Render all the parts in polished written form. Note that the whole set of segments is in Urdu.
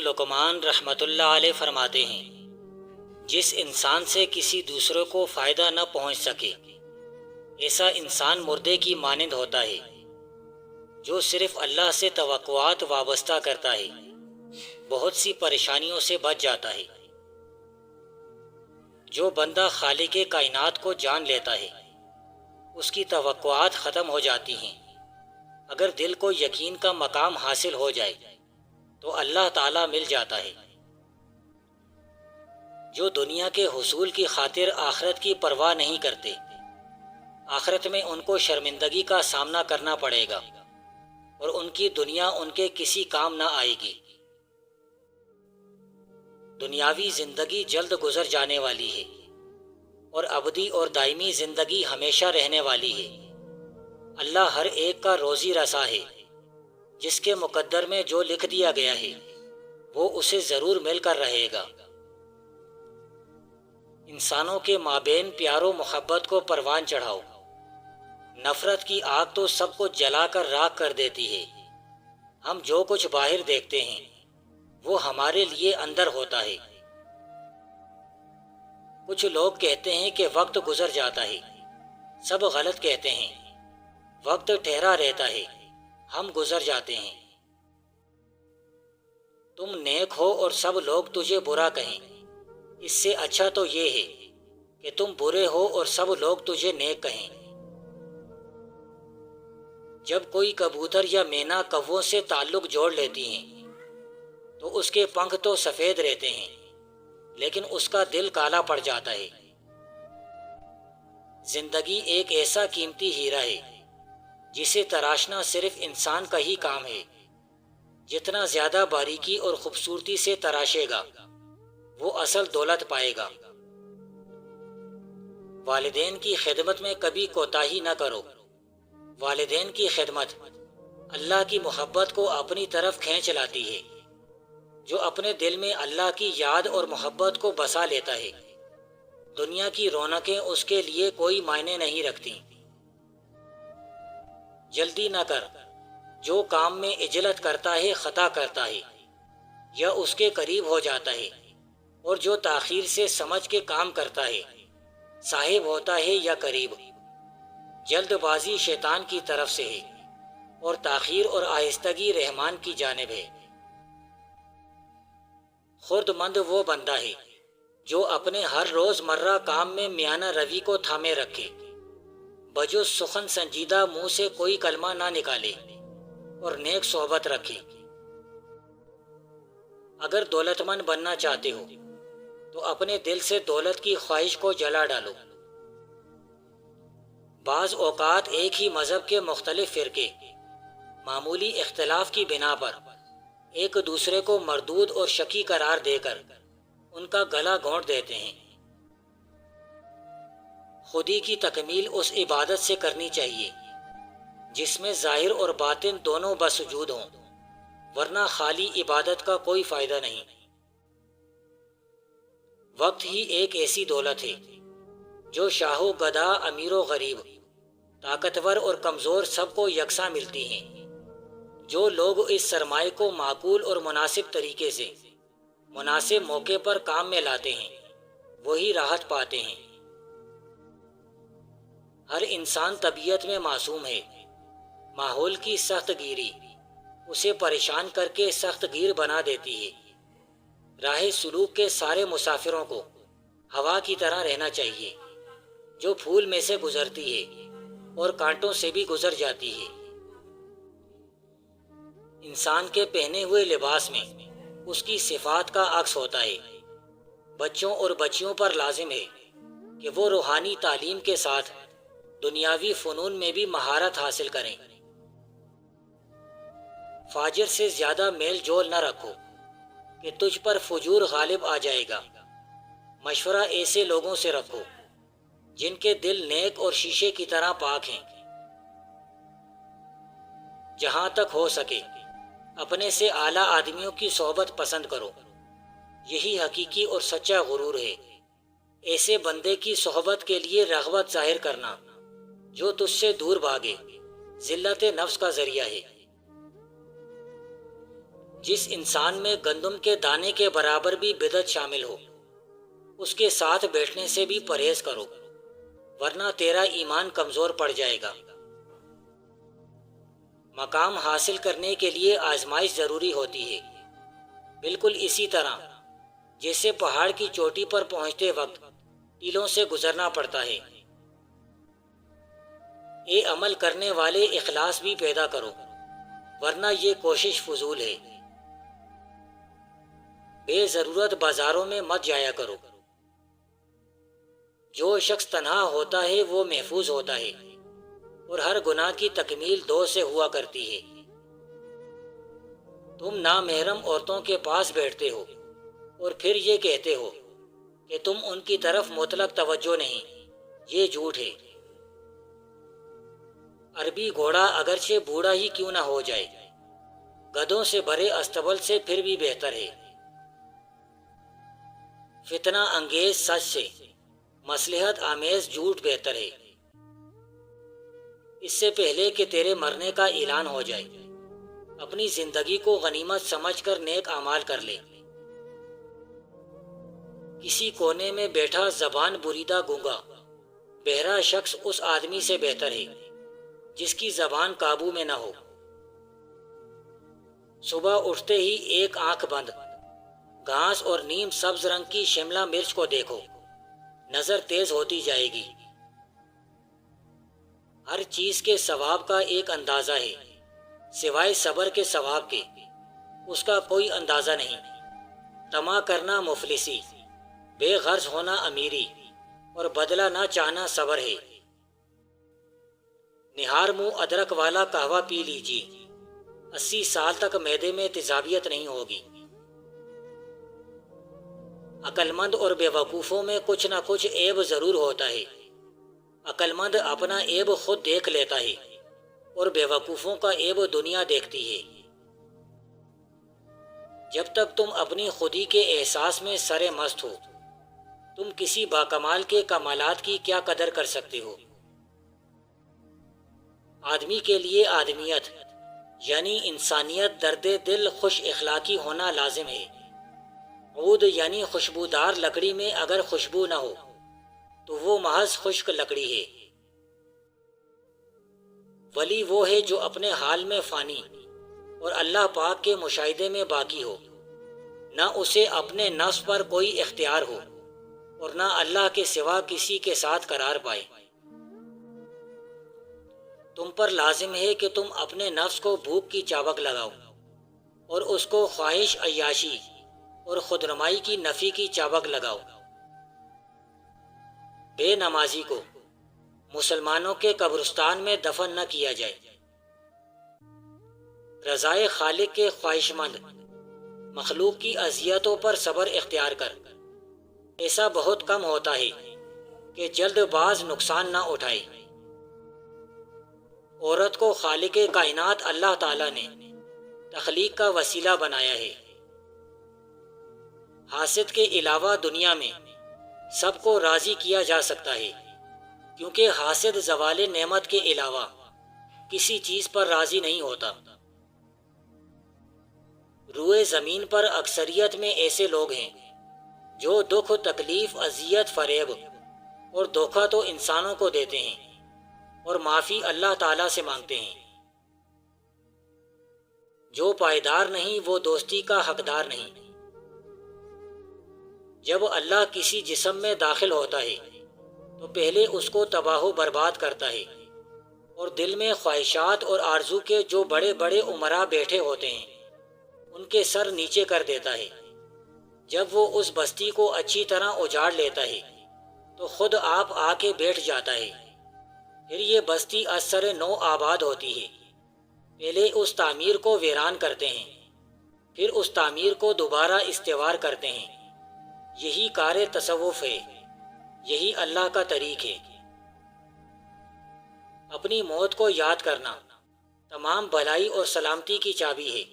لقمان رحمۃ اللہ علیہ فرماتے ہیں، جس انسان سے کسی دوسرے کو فائدہ نہ پہنچ سکے ایسا انسان مردے کی مانند ہوتا ہے جو صرف اللہ سے توقعات وابستہ کرتا ہے، بہت سی پریشانیوں سے بچ جاتا ہے۔ جو بندہ خالق کائنات کو جان لیتا ہے اس کی توقعات ختم ہو جاتی ہیں۔ اگر دل کو یقین کا مقام حاصل ہو جائے تو اللہ تعالیٰ مل جاتا ہے۔ جو دنیا کے حصول کی خاطر آخرت کی پرواہ نہیں کرتے، آخرت میں ان کو شرمندگی کا سامنا کرنا پڑے گا اور ان کی دنیا ان کے کسی کام نہ آئے گی۔ دنیاوی زندگی جلد گزر جانے والی ہے اور ابدی اور دائمی زندگی ہمیشہ رہنے والی ہے۔ اللہ ہر ایک کا روزی رسا ہے، جس کے مقدر میں جو لکھ دیا گیا ہے وہ اسے ضرور مل کر رہے گا۔ انسانوں کے مابین پیار و محبت کو پروان چڑھاؤ، نفرت کی آگ تو سب کو جلا کر راکھ کر دیتی ہے۔ ہم جو کچھ باہر دیکھتے ہیں وہ ہمارے لیے اندر ہوتا ہے۔ کچھ لوگ کہتے ہیں کہ وقت گزر جاتا ہے، سب غلط کہتے ہیں۔ وقت ٹھہرا رہتا ہے، ہم گزر جاتے ہیں۔ تم نیک ہو اور سب لوگ تجھے برا کہیں، اس سے اچھا تو یہ ہے کہ تم برے ہو اور سب لوگ تجھے نیک کہیں۔ جب کوئی کبوتر یا مینا کووں سے تعلق جوڑ لیتی ہیں تو اس کے پنکھ تو سفید رہتے ہیں لیکن اس کا دل کالا پڑ جاتا ہے۔ زندگی ایک ایسا قیمتی ہیرا ہے جسے تراشنا صرف انسان کا ہی کام ہے۔ جتنا زیادہ باریکی اور خوبصورتی سے تراشے گا وہ اصل دولت پائے گا۔ والدین کی خدمت میں کبھی کوتاہی نہ کرو۔ والدین کی خدمت اللہ کی محبت کو اپنی طرف کھینچ لاتی ہے۔ جو اپنے دل میں اللہ کی یاد اور محبت کو بسا لیتا ہے، دنیا کی رونقیں اس کے لیے کوئی معنی نہیں رکھتی۔ جلدی نہ کر، جو کام میں عجلت کرتا ہے خطا کرتا ہے یا اس کے قریب ہو جاتا ہے، اور جو تاخیر سے سمجھ کے کام کرتا ہے صاحب ہوتا ہے یا قریب۔ جلد بازی شیطان کی طرف سے ہے اور تاخیر اور آہستگی رحمان کی جانب ہے۔ خرد مند وہ بندہ ہے جو اپنے ہر روز مرہ کام میں میانہ روی کو تھامے رکھے، بجو سخن سنجیدہ منہ سے کوئی کلمہ نہ نکالے اور نیک صحبت رکھے۔ اگر دولت مند بننا چاہتے ہو تو اپنے دل سے دولت کی خواہش کو جلا ڈالو۔ بعض اوقات ایک ہی مذہب کے مختلف فرقے معمولی اختلاف کی بنا پر ایک دوسرے کو مردود اور شکی قرار دے کر ان کا گلا گھونٹ دیتے ہیں۔ خودی کی تکمیل اس عبادت سے کرنی چاہیے جس میں ظاہر اور باطن دونوں بسجود ہوں، ورنہ خالی عبادت کا کوئی فائدہ نہیں۔ وقت ہی ایک ایسی دولت ہے جو شاہ و گدا، امیر و غریب، طاقتور اور کمزور سب کو یکساں ملتی ہیں۔ جو لوگ اس سرمائے کو معقول اور مناسب طریقے سے مناسب موقع پر کام میں لاتے ہیں وہی راحت پاتے ہیں۔ ہر انسان طبیعت میں معصوم ہے۔ ماحول کی سخت گیری اسے پریشان کر کے سخت گیر بنا دیتی ہے۔ راہ سلوک کے سارے مسافروں کو ہوا کی طرح رہنا چاہیے جو پھول میں سے گزرتی ہے اور کانٹوں سے بھی گزر جاتی ہے۔ انسان کے پہنے ہوئے لباس میں اس کی صفات کا عکس ہوتا ہے۔ بچوں اور بچیوں پر لازم ہے کہ وہ روحانی تعلیم کے ساتھ دنیاوی فنون میں بھی مہارت حاصل کریں۔ فاجر سے زیادہ میل جول نہ رکھو کہ تجھ پر فجور غالب آ جائے گا۔ مشورہ ایسے لوگوں سے رکھو جن کے دل نیک اور شیشے کی طرح پاک ہیں۔ جہاں تک ہو سکے اپنے سے اعلیٰ آدمیوں کی صحبت پسند کرو، یہی حقیقی اور سچا غرور ہے۔ ایسے بندے کی صحبت کے لیے رغبت ظاہر کرنا جو تجھ سے دور بھاگے ذلت نفس کا ذریعہ ہے۔ جس انسان میں گندم کے دانے کے برابر بھی بدعت شامل ہو، اس کے ساتھ بیٹھنے سے بھی پرہیز کرو، ورنہ تیرا ایمان کمزور پڑ جائے گا۔ مقام حاصل کرنے کے لیے آزمائش ضروری ہوتی ہے، بالکل اسی طرح جیسے پہاڑ کی چوٹی پر پہنچتے وقت ٹیلوں سے گزرنا پڑتا ہے۔ اے عمل کرنے والے، اخلاص بھی پیدا کرو، ورنہ یہ کوشش فضول ہے۔ بے ضرورت بازاروں میں مت جایا کرو۔ جو شخص تنہا ہوتا ہے وہ محفوظ ہوتا ہے، اور ہر گناہ کی تکمیل 2 سے ہوا کرتی ہے۔ تم نامحرم عورتوں کے پاس بیٹھتے ہو اور پھر یہ کہتے ہو کہ تم ان کی طرف مطلق توجہ نہیں، یہ جھوٹ ہے۔ عربی گھوڑا اگرچہ بوڑھا ہی کیوں نہ ہو جائے، گدھوں سے بھرے استبل سے پھر بھی بہتر ہے۔ فتنہ انگیز سچ سے مصلحت آمیز جھوٹ بہتر ہے۔ اس سے پہلے کہ تیرے مرنے کا اعلان ہو جائے، اپنی زندگی کو غنیمت سمجھ کر نیک اعمال کر لے۔ کسی کونے میں بیٹھا زبان بریدہ گونگا بہرا شخص اس آدمی سے بہتر ہے جس کی زبان قابو میں نہ ہو۔ صبح اٹھتے ہی ایک آنکھ بند گھاس اور نیم سبز رنگ کی شملہ مرچ کو دیکھو، نظر تیز ہوتی جائے گی۔ ہر چیز کے ثواب کا ایک اندازہ ہے، سوائے صبر کے ثواب کے اس کا کوئی اندازہ نہیں۔ طمع کرنا مفلسی، بے غرض ہونا امیری، اور بدلہ نہ چاہنا صبر ہے۔ نہار منہ ادرک والا قہوہ پی لیجیے، 80 سال تک معدے میں تیزابیت نہیں ہوگی۔ عقل مند اور بے وقوفوں میں کچھ نہ کچھ عیب ضرور ہوتا ہے۔ عقل مند اپنا عیب خود دیکھ لیتا ہے اور بے وقوفوں کا عیب دنیا دیکھتی ہے۔ جب تک تم اپنی خودی کے احساس میں سرے مست ہو، تم کسی باکمال کے کمالات کی کیا قدر کر سکتے ہو؟ آدمی کے لیے آدمیت یعنی انسانیت، درد دل، خوش اخلاقی ہونا لازم ہے۔ عود یعنی خوشبودار لکڑی میں اگر خوشبو نہ ہو تو وہ محض خشک لکڑی ہے۔ ولی وہ ہے جو اپنے حال میں فانی اور اللہ پاک کے مشاہدے میں باقی ہو، نہ اسے اپنے نفس پر کوئی اختیار ہو اور نہ اللہ کے سوا کسی کے ساتھ قرار پائے۔ تم پر لازم ہے کہ تم اپنے نفس کو بھوک کی چابک لگاؤ اور اس کو خواہش، عیاشی اور خودنمائی کی نفی کی چابک لگاؤ۔ بے نمازی کو مسلمانوں کے قبرستان میں دفن نہ کیا جائے۔ رضائے خالق کے خواہش مند مخلوق کی اذیتوں پر صبر اختیار کر۔ ایسا بہت کم ہوتا ہے کہ جلد باز نقصان نہ اٹھائے۔ عورت کو خالق کائنات اللہ تعالیٰ نے تخلیق کا وسیلہ بنایا ہے۔ حاسد کے علاوہ دنیا میں سب کو راضی کیا جا سکتا ہے، کیونکہ حاسد زوال نعمت کے علاوہ کسی چیز پر راضی نہیں ہوتا۔ روئے زمین پر اکثریت میں ایسے لوگ ہیں جو دکھ، تکلیف، اذیت، فریب اور دھوکہ تو انسانوں کو دیتے ہیں اور معافی اللہ تعالیٰ سے مانگتے ہیں۔ جو پائیدار نہیں وہ دوستی کا حقدار نہیں۔ جب اللہ کسی جسم میں داخل ہوتا ہے تو پہلے اس کو تباہ و برباد کرتا ہے، اور دل میں خواہشات اور آرزو کے جو بڑے بڑے امراء بیٹھے ہوتے ہیں ان کے سر نیچے کر دیتا ہے۔ جب وہ اس بستی کو اچھی طرح اجاڑ لیتا ہے تو خود آپ آ کے بیٹھ جاتا ہے۔ پھر یہ بستی از سر نو آباد ہوتی ہے۔ پہلے اس تعمیر کو ویران کرتے ہیں، پھر اس تعمیر کو دوبارہ استوار کرتے ہیں۔ یہی کار تصوف ہے، یہی اللہ کا طریق ہے۔ اپنی موت کو یاد کرنا تمام بھلائی اور سلامتی کی چابی ہے۔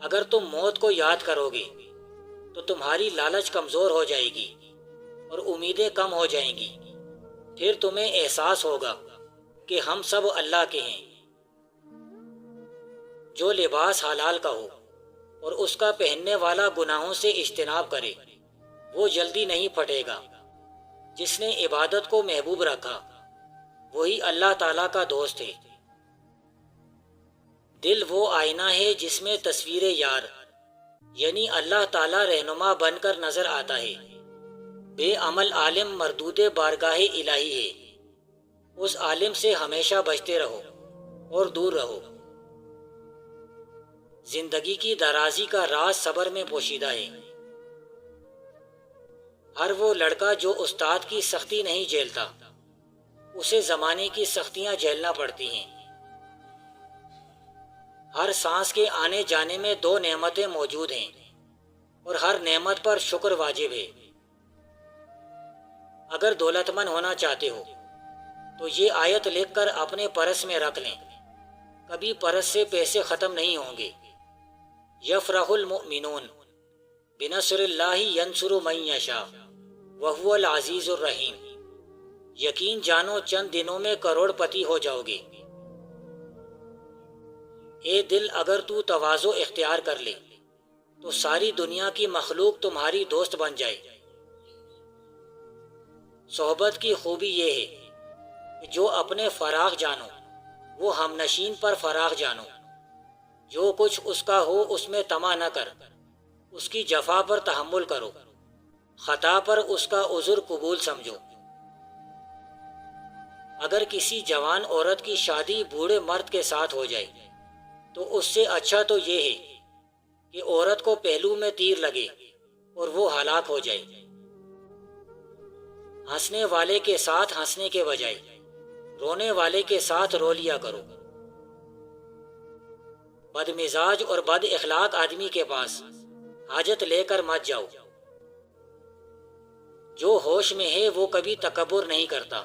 اگر تم موت کو یاد کرو گے تو تمہاری لالچ کمزور ہو جائے گی اور امیدیں کم ہو جائیں گی۔ پھر تمہیں احساس ہوگا کہ ہم سب اللہ کے ہیں۔ جو لباس حلال کا ہو اور اس کا پہننے والا گناہوں سے اجتناب کرے، وہ جلدی نہیں پھٹے گا۔ جس نے عبادت کو محبوب رکھا وہی اللہ تعالیٰ کا دوست ہے۔ دل وہ آئینہ ہے جس میں تصویر یار یعنی اللہ تعالیٰ رہنما بن کر نظر آتا ہے۔ بے عمل عالم مردود بارگاہ الہی ہے، اس عالم سے ہمیشہ بچتے رہو اور دور رہو۔ زندگی کی درازی کا راز صبر میں پوشیدہ ہے۔ ہر وہ لڑکا جو استاد کی سختی نہیں جھیلتا اسے زمانے کی سختیاں جھیلنا پڑتی ہیں۔ ہر سانس کے آنے جانے میں دو نعمتیں موجود ہیں اور ہر نعمت پر شکر واجب ہے۔ اگر دولت مند ہونا چاہتے ہو تو یہ آیت لکھ کر اپنے پرس میں رکھ لیں، کبھی پرس سے پیسے ختم نہیں ہوں گے۔ یفرح المؤمنون بنصر اللہ ینصر من یشاء وہو العزیز الرحیم۔ یقین جانو چند دنوں میں کروڑ پتی ہو جاؤ گے۔ اے دل، اگر تو تواضع اختیار کر لے تو ساری دنیا کی مخلوق تمہاری دوست بن جائے۔ صحبت کی خوبی یہ ہے کہ جو اپنے فراغ جانو وہ ہم نشین پر فراغ جانو۔ جو کچھ اس کا ہو اس میں طمع نہ کر، اس کی جفا پر تحمل کرو، خطا پر اس کا عذر قبول سمجھو۔ اگر کسی جوان عورت کی شادی بوڑھے مرد کے ساتھ ہو جائے تو اس سے اچھا تو یہ ہے کہ عورت کو پہلو میں تیر لگے اور وہ ہلاک ہو جائے۔ ہنسنے والے کے ساتھ ہنسنے کے بجائے رونے والے کے ساتھ رو لیا کرو۔ بد مزاج اور بد اخلاق آدمی کے پاس حاجت لے کر مت جاؤ۔ جو ہوش میں ہے وہ کبھی تکبر نہیں کرتا۔